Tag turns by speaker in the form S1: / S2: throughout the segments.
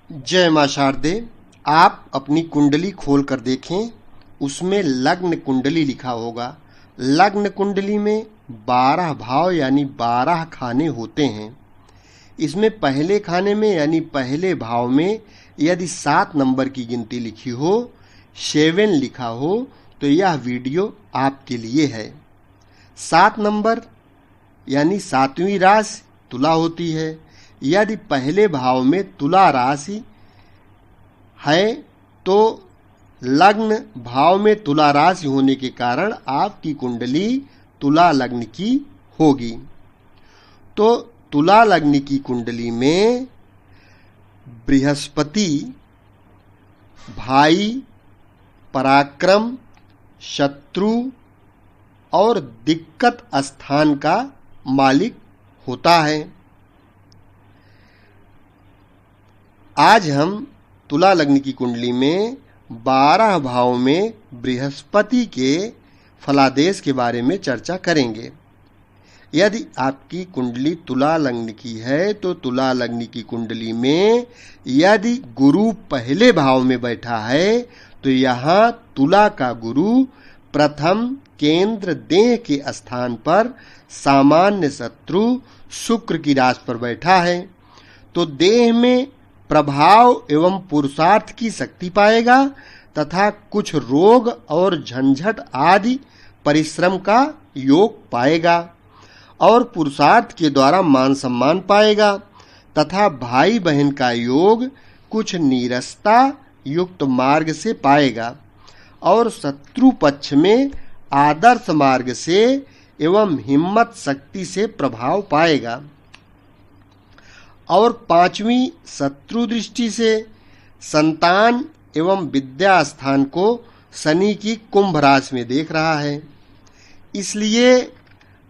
S1: जय मां शारदे। आप अपनी कुंडली खोल कर देखें, उसमें लग्न कुंडली लिखा होगा। लग्न कुंडली में 12 भाव यानी 12 खाने होते हैं। इसमें पहले खाने में यानी पहले भाव में यदि 7 नंबर की गिनती लिखी हो, 7 लिखा हो, तो यह वीडियो आपके लिए है। 7 नंबर यानी 7वीं राशि तुला होती है। यदि पहले भाव में तुला राशि है तो लग्न भाव में तुला राशि होने के कारण आपकी कुंडली तुला लग्न की होगी। तो तुला लग्न की कुंडली में बृहस्पति भाई, पराक्रम, शत्रु और दिक्कत स्थान का मालिक होता है। आज हम तुला लग्न की कुंडली में 12 भाव में बृहस्पति के फलादेश के बारे में चर्चा करेंगे। यदि आपकी कुंडली तुला लग्न की है तो तुला लग्न की कुंडली में यदि गुरु पहले भाव में बैठा है तो यहाँ तुला का गुरु प्रथम केंद्र देह के स्थान पर सामान्य शत्रु शुक्र की राशि पर बैठा है, तो देह में प्रभाव एवं पुरुषार्थ की शक्ति पाएगा तथा कुछ रोग और झंझट आदि परिश्रम का योग पाएगा और पुरुषार्थ के द्वारा मान सम्मान पाएगा तथा भाई बहन का योग कुछ नीरसता युक्त मार्ग से पाएगा और शत्रु पक्ष में आदर्श मार्ग से एवं हिम्मत शक्ति से प्रभाव पाएगा। और 5वीं शत्रु दृष्टि से संतान एवं विद्या स्थान को शनि की कुंभ राशि में देख रहा है, इसलिए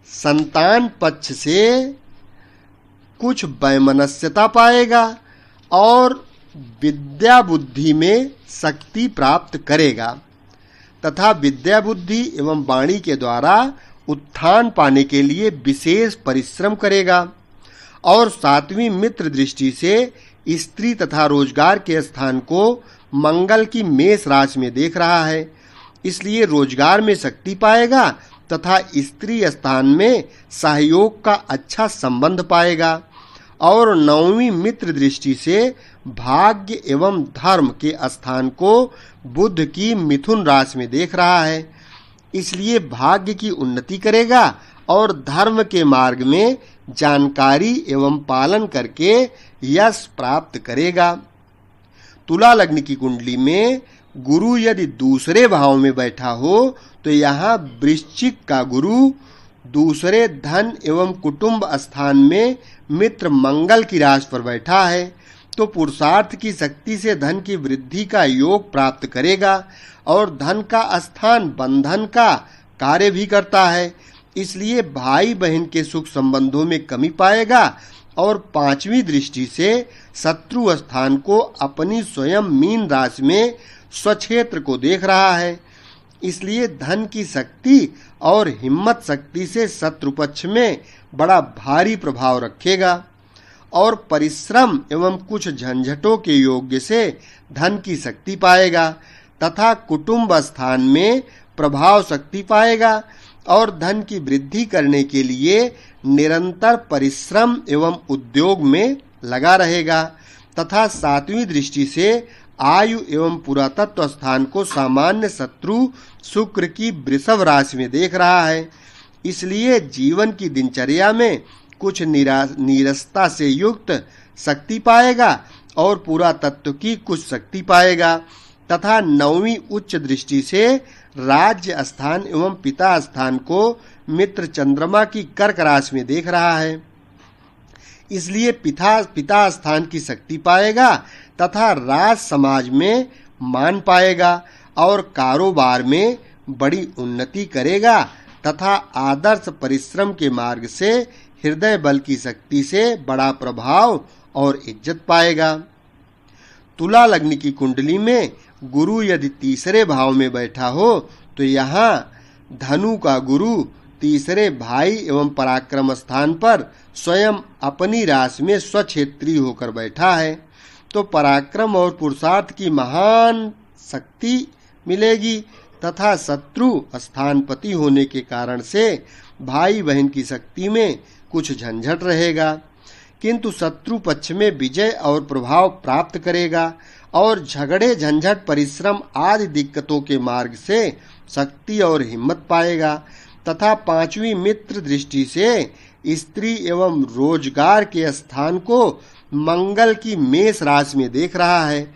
S1: संतान पक्ष से कुछ वैमनस्यता पाएगा और विद्या बुद्धि में शक्ति प्राप्त करेगा तथा विद्या बुद्धि एवं वाणी के द्वारा उत्थान पाने के लिए विशेष परिश्रम करेगा। और 7वीं मित्र दृष्टि से स्त्री तथा रोजगार के स्थान को मंगल की मेष राशि में देख रहा है, इसलिए रोजगार में शक्ति पाएगा तथा स्त्री स्थान में सहयोग का अच्छा संबंध पाएगा। और 9वीं मित्र दृष्टि से भाग्य एवं धर्म के स्थान को बुध की मिथुन राशि में देख रहा है, इसलिए भाग्य की उन्नति करेगा और धर्म के मार्ग में जानकारी एवं पालन करके यश प्राप्त करेगा। तुला लग्न की कुंडली में गुरु यदि दूसरे भाव में बैठा हो तो यहाँ वृश्चिक का गुरु दूसरे धन एवं कुटुंब स्थान में मित्र मंगल की राशि पर बैठा है, तो पुरुषार्थ की शक्ति से धन की वृद्धि का योग प्राप्त करेगा और धन का स्थान बंधन का कार्य भी करता है, इसलिए भाई बहन के सुख संबंधों में कमी पाएगा। और 5वीं दृष्टि से शत्रु स्थान को अपनी स्वयं मीन राशि में स्वक्षेत्र को देख रहा है, इसलिए धन की शक्ति और हिम्मत शक्ति से शत्रु पक्ष में बड़ा भारी प्रभाव रखेगा और परिश्रम एवं कुछ झंझटों के योग्य से धन की शक्ति पाएगा तथा कुटुंब स्थान में प्रभाव शक्ति पाएगा और धन की वृद्धि करने के लिए निरंतर परिश्रम एवं उद्योग में लगा रहेगा तथा 7वीं दृष्टि से आयु एवं पुरातत्व स्थान को सामान्य शत्रु शुक्र की वृषभ राशि में देख रहा है, इसलिए जीवन की दिनचर्या में कुछ नीरसता से युक्त शक्ति पाएगा और पुरातत्व की कुछ शक्ति पाएगा तथा 9वीं उच्च दृष्टि से राज्य स्थान एवं पिता स्थान को मित्र चंद्रमा की कर्क राशि में देख रहा है, इसलिए पिता स्थान की शक्ति पाएगा तथा राज समाज में मान पाएगा और कारोबार में बड़ी उन्नति करेगा तथा आदर्श परिश्रम के मार्ग से हृदय बल की शक्ति से बड़ा प्रभाव और इज्जत पाएगा। तुला लग्न की कुंडली में गुरु यदि तीसरे भाव में बैठा हो तो यहाँ धनु का गुरु तीसरे भाई एवं पराक्रम स्थान पर स्वयं अपनी राशि में स्वक्षेत्री होकर बैठा है, तो पराक्रम और पुरुषार्थ की महान शक्ति मिलेगी तथा शत्रु स्थानपति होने के कारण से भाई बहन की शक्ति में कुछ झंझट रहेगा, किंतु शत्रु पक्ष में विजय और प्रभाव प्राप्त करेगा और झगड़े झंझट परिश्रम आदि दिक्कतों के मार्ग से शक्ति और हिम्मत पाएगा। तथा पांचवी मित्र दृष्टि से स्त्री एवं रोजगार के स्थान को मंगल की मेष राशि में देख रहा है,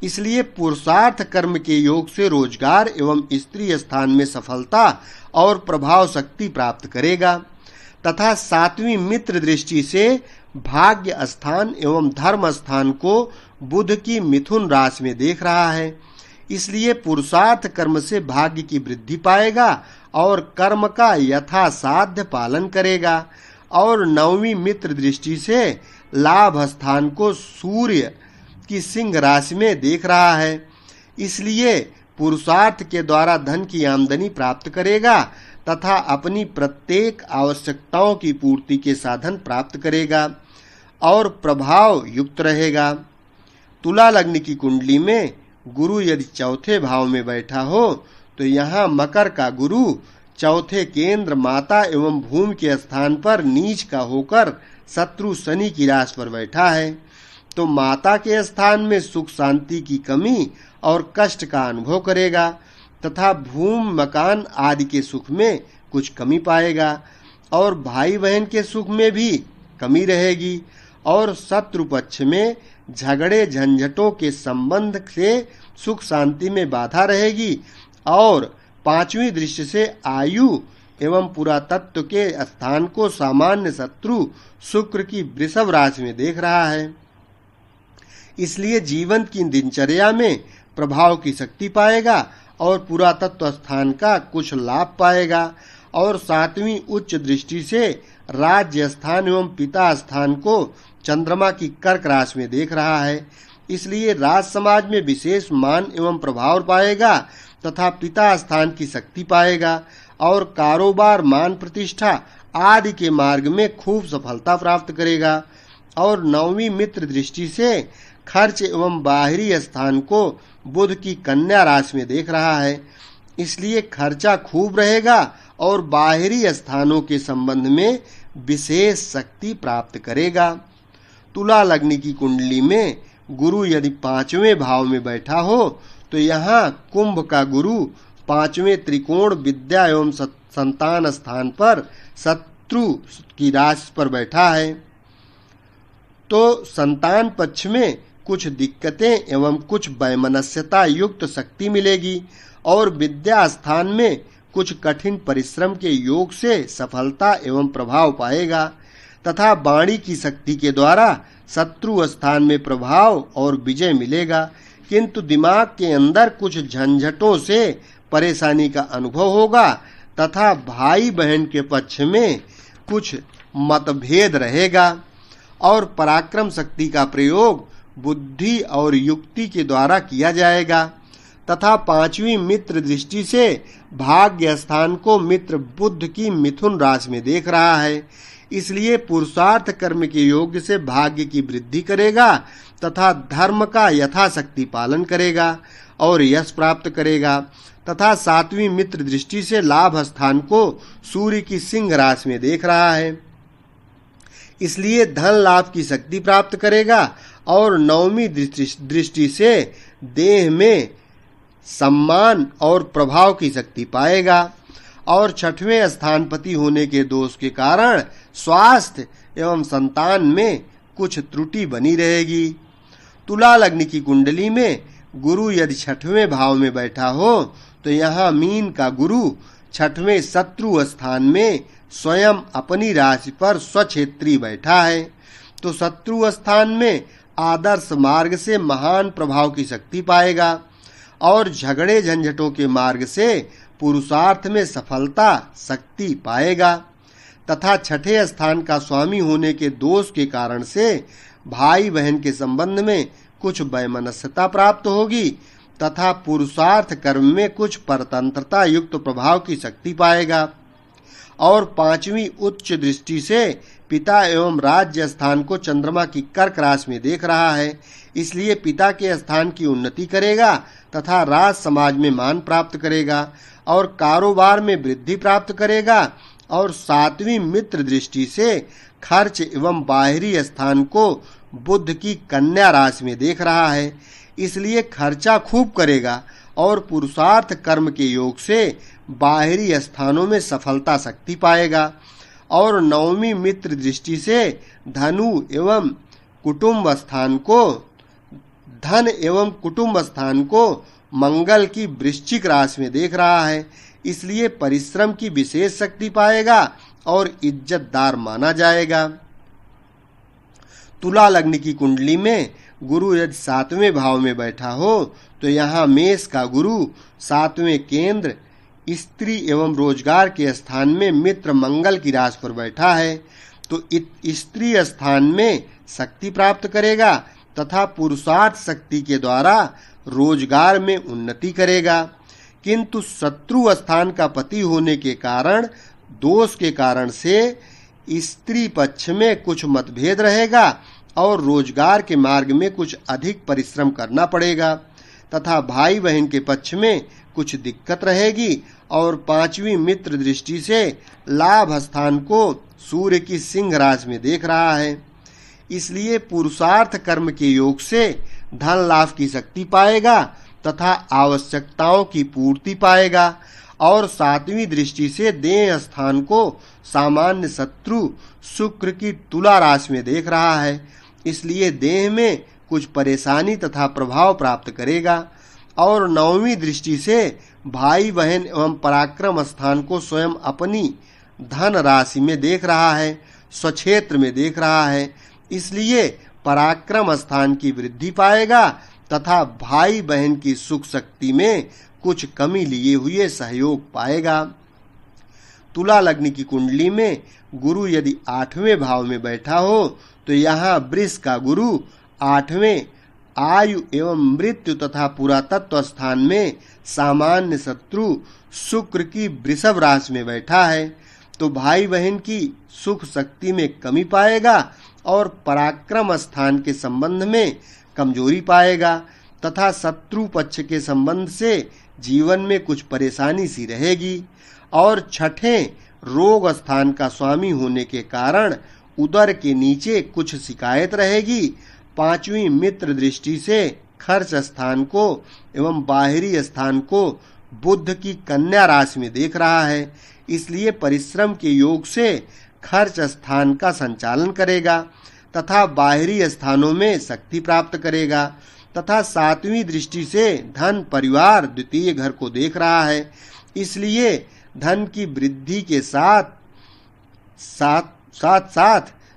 S1: इसलिए पुरुषार्थ कर्म के योग से रोजगार एवं स्त्री स्थान में सफलता और प्रभाव शक्ति प्राप्त करेगा। तथा सातवीं मित्र दृष्टि से भाग्य स्थान एवं धर्म स्थान को बुध की मिथुन राशि में देख रहा है, इसलिए पुरुषार्थ कर्म से भाग्य की वृद्धि पाएगा और कर्म का यथासाध्य पालन करेगा। और नौवीं मित्र दृष्टि से लाभ स्थान को सूर्य की सिंह राशि में देख रहा है, इसलिए पुरुषार्थ के द्वारा धन की आमदनी प्राप्त करेगा तथा अपनी प्रत्येक आवश्यकताओं की पूर्ति के साधन प्राप्त करेगा और प्रभाव युक्त रहेगा। तुला लग्न की कुंडली में गुरु यदि चौथे भाव में बैठा हो तो यहाँ मकर का गुरु चौथे केंद्र माता एवं भूमि के स्थान पर नीच का होकर शत्रु शनि की राशि पर बैठा है, तो माता के स्थान में सुख शांति की कमी और कष्ट का अनुभव करेगा तथा भूमि मकान आदि के सुख में कुछ कमी पाएगा और भाई बहन के सुख में भी कमी रहेगी और शत्रु पक्ष में झगड़े झंझटों के संबंध से सुख शांति में बाधा रहेगी। और पांचवी दृष्टि से आयु एवं पुरातत्व के स्थान को सामान्य शत्रु शुक्र की वृषभ राशि में देख रहा है, इसलिए जीवन की दिनचर्या में प्रभाव की शक्ति पाएगा और पुरातत्व स्थान का कुछ लाभ पाएगा। और सातवीं उच्च दृष्टि से राज्य स्थान एवं पिता स्थान को चंद्रमा की कर्क राशि में देख रहा है, इसलिए राज समाज में विशेष मान एवं प्रभाव पाएगा तथा पिता स्थान की शक्ति पाएगा और कारोबार मान प्रतिष्ठा आदि के मार्ग में खूब सफलता प्राप्त करेगा। और नौवीं मित्र दृष्टि से खर्च एवं बाहरी स्थान को बुध की कन्या राशि में देख रहा है, इसलिए खर्चा खूब रहेगा और बाहरी स्थानों के संबंध में विशेष शक्ति प्राप्त करेगा। तुला लग्न की कुंडली में गुरु यदि पांचवें भाव में बैठा हो तो यहाँ कुंभ का गुरु पांचवें त्रिकोण विद्या एवं संतान स्थान पर शत्रु की राशि पर बैठा है, तो संतान पक्ष में कुछ दिक्कतें एवं कुछ वैमनस्यता युक्त शक्ति मिलेगी और विद्या स्थान में कुछ कठिन परिश्रम के योग से सफलता एवं प्रभाव पाएगा तथा वाणी की शक्ति के द्वारा शत्रु स्थान में प्रभाव और विजय मिलेगा, किंतु दिमाग के अंदर कुछ झंझटों से परेशानी का अनुभव होगा तथा भाई बहन के पक्ष में कुछ मतभेद रहेगा। और पराक्रम शक्ति का प्रयोग बुद्धि और युक्ति के द्वारा किया जाएगा तथा पांचवी मित्र दृष्टि से भाग्य स्थान को मित्र बुध की मिथुन राशि में देख रहा है, इसलिए पुरुषार्थ कर्म के योग से भाग्य की वृद्धि करेगा तथा धर्म का यथाशक्ति पालन करेगा और यश प्राप्त करेगा। तथा सातवीं मित्र दृष्टि से लाभ स्थान को सूर्य की सिंह राशि में देख रहा है, इसलिए धन लाभ की शक्ति प्राप्त करेगा। और नौवीं दृष्टि से देह में सम्मान और प्रभाव की शक्ति पाएगा और छठवें स्थानपति होने के दोष के कारण स्वास्थ्य एवं संतान में कुछ त्रुटि बनी रहेगी। तुला लग्न की कुंडली में गुरु यदि छठवें भाव में बैठा हो तो यहाँ मीन का गुरु छठवें शत्रु स्थान में स्वयं अपनी राशि पर स्वक्षेत्री बैठा है, तो शत्रु स्थान में आदर्श मार्ग से महान प्रभाव की शक्ति पाएगा और झगड़े झंझटों के मार्ग से पुरुषार्थ में सफलता शक्ति पाएगा तथा छठे स्थान का स्वामी होने के दोष के कारण से भाई बहन के संबंध में कुछ वैमनस्यता प्राप्त होगी तथा पुरुषार्थ कर्म में कुछ परतंत्रता युक्त प्रभाव की शक्ति पाएगा। और पांचवी उच्च दृष्टि से पिता एवं राज्य स्थान को चंद्रमा की कर्क राशि में देख रहा है, इसलिए पिता के स्थान की उन्नति करेगा तथा राज समाज में मान प्राप्त करेगा और कारोबार में वृद्धि प्राप्त करेगा। और 7वीं मित्र दृष्टि से खर्च एवं बाहरी स्थान को बुध की कन्या राशि में देख रहा है, इसलिए खर्चा खूब करेगा और पुरुषार्थ कर्म के योग से बाहरी स्थानों में सफलता शक्ति पाएगा। और 9वीं मित्र दृष्टि से धनु एवं कुटुंब स्थान को मंगल की वृश्चिक राशि में देख रहा है, इसलिए परिश्रम की विशेष शक्ति पाएगा और इज्जतदार माना जाएगा। तुला लग्न की कुंडली में गुरु यदि 7वें भाव में बैठा हो तो यहाँ मेष का गुरु 7वें केंद्र स्त्री एवं रोजगार के स्थान में मित्र मंगल की राशि पर बैठा है, तो स्त्री स्थान में शक्ति प्राप्त करेगा तथा पुरुषार्थ शक्ति के द्वारा रोजगार में उन्नति करेगा। किंतु शत्रु स्थान का पति होने के कारण दोष के कारण से स्त्री पक्ष में कुछ मतभेद रहेगा और रोजगार के मार्ग में कुछ अधिक परिश्रम करना पड़ेगा तथा भाई बहन के पक्ष में कुछ दिक्कत रहेगी। और 5वीं मित्र दृष्टि से लाभ स्थान को सूर्य की सिंह राशि में देख रहा है, इसलिए पुरुषार्थ कर्म के योग से धन लाभ की शक्ति पाएगा तथा आवश्यकताओं की पूर्ति पाएगा। और 7वीं दृष्टि से देह स्थान को सामान्य शत्रु शुक्र की तुला राशि में देख रहा है, इसलिए देह में कुछ परेशानी तथा प्रभाव प्राप्त करेगा। और 9वीं दृष्टि से भाई बहन एवं पराक्रम स्थान को स्वयं अपनी धन राशि में देख रहा है, स्वक्षेत्र में देख रहा है, इसलिए पराक्रम स्थान की वृद्धि पाएगा तथा भाई बहन की सुख शक्ति में कुछ कमी लिए हुए सहयोग पाएगा। तुला लग्न की कुंडली में गुरु यदि 8वें भाव में बैठा हो तो यहाँ वृष का गुरु 8वें आयु एवं मृत्यु तथा पुरातत्व स्थान में सामान्य शत्रु शुक्र की वृषभ राशि में बैठा है, तो भाई बहन की सुख शक्ति में कमी पाएगा और पराक्रम स्थान के संबंध में कमजोरी पाएगा तथा शत्रु पक्ष के संबंध से जीवन में कुछ परेशानी सी रहेगी। और 6ठे रोग स्थान का स्वामी होने के कारण उदर के नीचे कुछ शिकायत रहेगी। 5वीं मित्र दृष्टि से खर्च स्थान को एवं बाहरी स्थान को बुध की कन्या राशि में देख रहा है, इसलिए परिश्रम के योग से खर्च स्थान का संचालन करेगा तथा बाहरी स्थानों में शक्ति प्राप्त करेगा तथा 7वीं दृष्टि से धन परिवार द्वितीय घर को देख रहा है, इसलिए धन की वृद्धि के साथ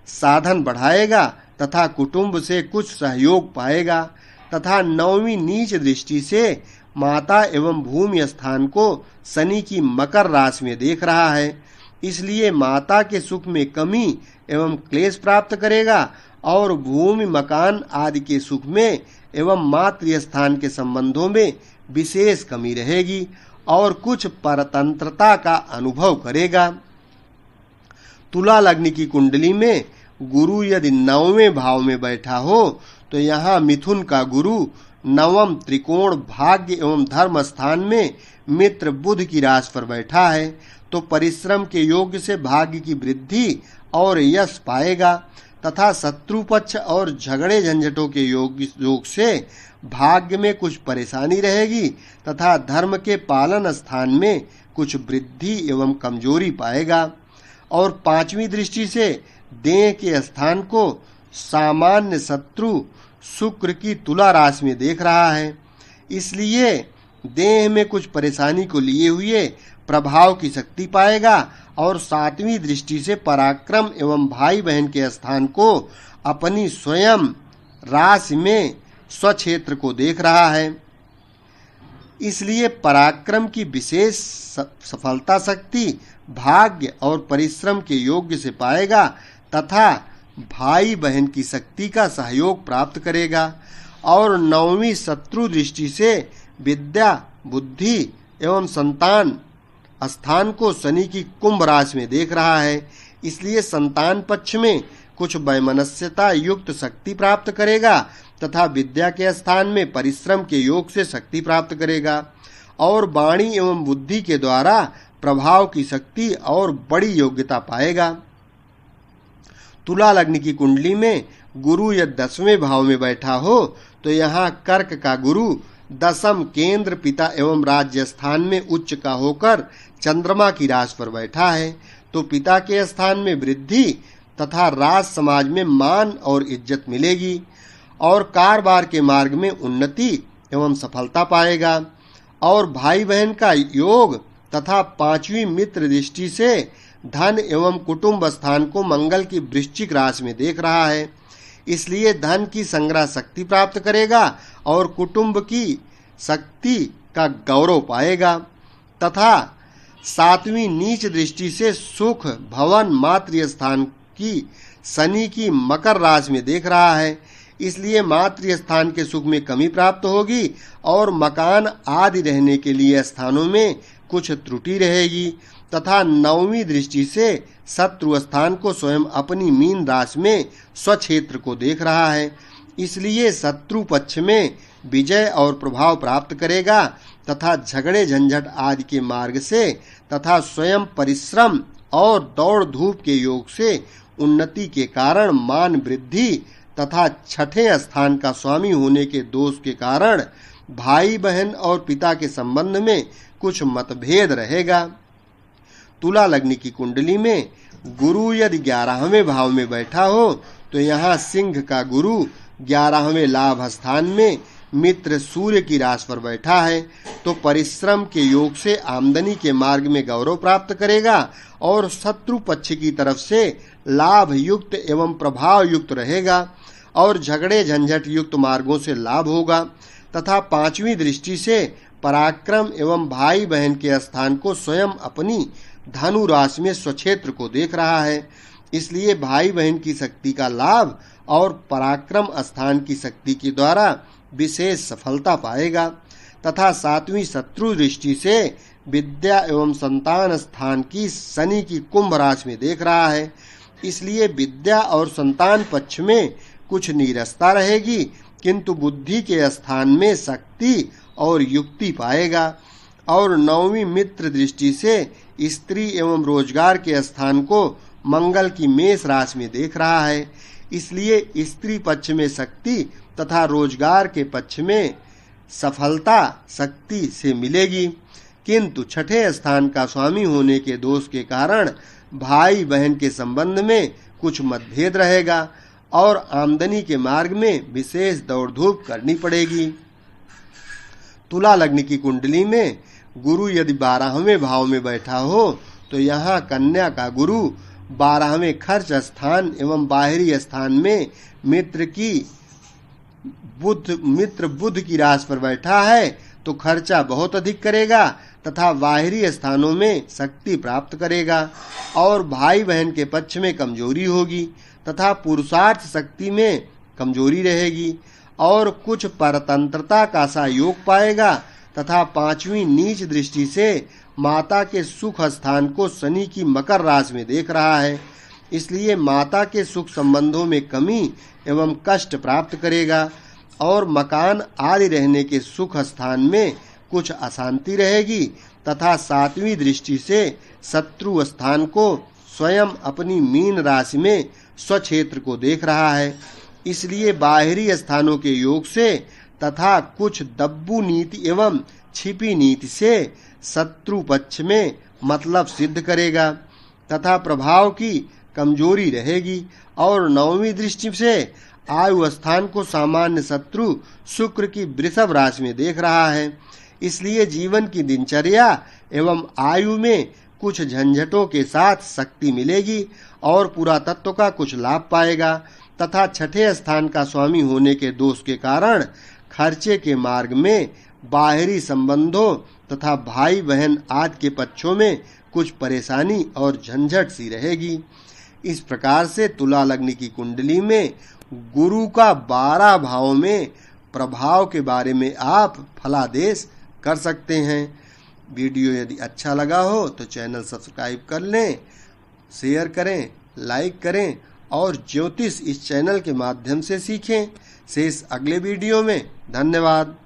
S1: साधन बढ़ाएगा तथा कुटुंब से कुछ सहयोग पाएगा। तथा 9वीं नीच दृष्टि से माता एवं भूमि स्थान को शनि की मकर राशि में देख रहा है, इसलिए माता के सुख में कमी एवं क्लेश प्राप्त करेगा और भूमि मकान आदि के सुख में एवं मातृ स्थान के संबंधों में विशेष कमी रहेगी और कुछ परतंत्रता का अनुभव करेगा। तुला लग्न की कुंडली में गुरु यदि 9वें भाव में बैठा हो तो यहाँ मिथुन का गुरु 9म त्रिकोण भाग्य एवं धर्म स्थान में मित्र बुध की राशि पर बैठा है, तो परिश्रम के योग से भाग्य की वृद्धि और यश पाएगा तथा शत्रु पक्ष और झगड़े झंझटों के योग से भाग्य में कुछ परेशानी रहेगी तथा धर्म के पालन स्थान में कुछ वृद्धि एवं कमजोरी पाएगा। और 5वीं दृष्टि से देह के स्थान को सामान्य शत्रु शुक्र की तुला राशि में देख रहा है, इसलिए देह में कुछ परेशानी को लिए हुए प्रभाव की शक्ति पाएगा। और 7वीं दृष्टि से पराक्रम एवं भाई बहन के स्थान को अपनी स्वयं राशि में स्वक्षेत्र को देख रहा है, इसलिए पराक्रम की विशेष सफलता शक्ति भाग्य और परिश्रम के योग्य से पाएगा तथा भाई बहन की शक्ति का सहयोग प्राप्त करेगा। और 9वीं शत्रु दृष्टि से विद्या बुद्धि एवं संतान स्थान को शनि की कुंभ राशि में देख रहा है, इसलिए संतान पक्ष में कुछ वैमनस्यता युक्त शक्ति प्राप्त करेगा तथा विद्या के स्थान में परिश्रम के योग से शक्ति प्राप्त करेगा और वाणी एवं बुद्धि के द्वारा प्रभाव की शक्ति और बड़ी योग्यता पाएगा। तुला लग्न की कुंडली में गुरु यदि 10वें भाव में बैठा हो तो यहाँ कर्क का गुरु दशम केंद्र पिता एवं राज्य स्थान में उच्च का होकर चंद्रमा की राशि पर बैठा है, तो पिता के स्थान में वृद्धि तथा राज समाज में मान और इज्जत मिलेगी और कारोबार के मार्ग में उन्नति एवं सफलता पाएगा और भाई बहन का योग तथा 5वीं मित्र दृष्टि से धन एवं कुटुंब स्थान को मंगल की वृश्चिक राशि में देख रहा है, इसलिए धन की संग्रह शक्ति प्राप्त करेगा और कुटुंब की शक्ति का गौरव पाएगा तथा 7वीं नीच दृष्टि से सुख भवन मातृ स्थान की शनि की मकर राशि में देख रहा है, इसलिए मातृ स्थान के सुख में कमी प्राप्त होगी और मकान आदि रहने के लिए स्थानों में कुछ त्रुटि रहेगी तथा 9वीं दृष्टि से शत्रु स्थान को स्वयं अपनी मीन राशि में स्वक्षेत्र को देख रहा है, इसलिए शत्रु पक्ष में विजय और प्रभाव प्राप्त करेगा तथा झगड़े झंझट आदि के मार्ग से तथा स्वयं परिश्रम और दौड़ धूप के योग से उन्नति के कारण मान वृद्धि तथा 6ठे स्थान का स्वामी होने के दोष के कारण भाई बहन और पिता के संबंध में कुछ मतभेद रहेगा। तुला लग्न की कुंडली में गुरु यदि 11वें भाव में बैठा हो तो यहाँ सिंह का गुरु 11वें लाभ स्थान में मित्र सूर्य की राशि पर बैठा है, तो परिश्रम के योग से आमदनी के मार्ग में गौरव प्राप्त करेगा और शत्रु पक्ष की तरफ से लाभ युक्त एवं प्रभाव युक्त रहेगा और झगड़े झंझट युक्त मार्गों से लाभ होगा तथा 5वीं दृष्टि से पराक्रम एवं भाई बहन के स्थान को स्वयं अपनी धनु राशि में स्वक्षेत्र को देख रहा है, इसलिए भाई बहन की शक्ति का लाभ और पराक्रम स्थान की शक्ति के द्वारा विशेष सफलता पाएगा तथा 7वीं शत्रु दृष्टि से विद्या एवं संतान स्थान की शनि की कुंभ राशि में देख रहा है, इसलिए विद्या और संतान पक्ष में कुछ नीरसता रहेगी किंतु बुद्धि के स्थान में शक्ति और युक्ति पाएगा और 9वीं मित्र दृष्टि से स्त्री एवं रोजगार के स्थान को मंगल की मेष राशि में देख रहा है, इसलिए स्त्री पक्ष में शक्ति तथा रोजगार के पक्ष में सफलता शक्ति से मिलेगी, किंतु 6ठे स्थान का स्वामी होने के दोष के कारण भाई बहन के संबंध में कुछ मतभेद रहेगा और आमदनी के मार्ग में विशेष दौड़ धूप करनी पड़ेगी। तुला लग्न की कुंडली में गुरु यदि 12वें भाव में बैठा हो तो यहाँ कन्या का गुरु 12वें खर्च स्थान एवं बाहरी स्थान में मित्र बुध की राशि पर बैठा है, तो खर्चा बहुत अधिक करेगा तथा बाहरी स्थानों में शक्ति प्राप्त करेगा और भाई बहन के पक्ष में कमजोरी होगी तथा पुरुषार्थ शक्ति में कमजोरी रहेगी और कुछ परतंत्रता का सा योग पाएगा तथा 5वीं नीच दृष्टि से माता के सुख स्थान को शनि की मकर राशि में देख रहा है, इसलिए माता के सुख संबंधों में कमी एवं कष्ट प्राप्त करेगा और मकान आदि रहने के सुख स्थान में कुछ अशांति रहेगी तथा 7वीं दृष्टि से शत्रु स्थान को स्वयं अपनी मीन राशि में स्वक्षेत्र को देख रहा है, इसलिए बाहरी स्थानों के योग से तथा कुछ दब्बू नीति एवं छिपी नीति से शत्रु पक्ष में मतलब सिद्ध करेगा तथा प्रभाव की कमजोरी रहेगी और 9वीं दृष्टि से आयु स्थान को सामान्य शत्रु शुक्र की वृषभ राशि में देख रहा है, इसलिए जीवन की दिनचर्या एवं आयु में कुछ झंझटों के साथ शक्ति मिलेगी और पुरातत्व का कुछ लाभ पाएगा तथा 6ठे स्थान का स्वामी होने के दोष के कारण खर्चे के मार्ग में बाहरी संबंधों तथा भाई बहन आदि के पक्षों में कुछ परेशानी और झंझट सी रहेगी। इस प्रकार से तुला लग्न की कुंडली में गुरु का 12 भाव में प्रभाव के बारे में आप फलादेश कर सकते हैं। वीडियो यदि अच्छा लगा हो तो चैनल सब्सक्राइब कर लें शेयर करें, लाइक करें और ज्योतिष इस चैनल के माध्यम से सीखें। शेष अगले वीडियो में। धन्यवाद।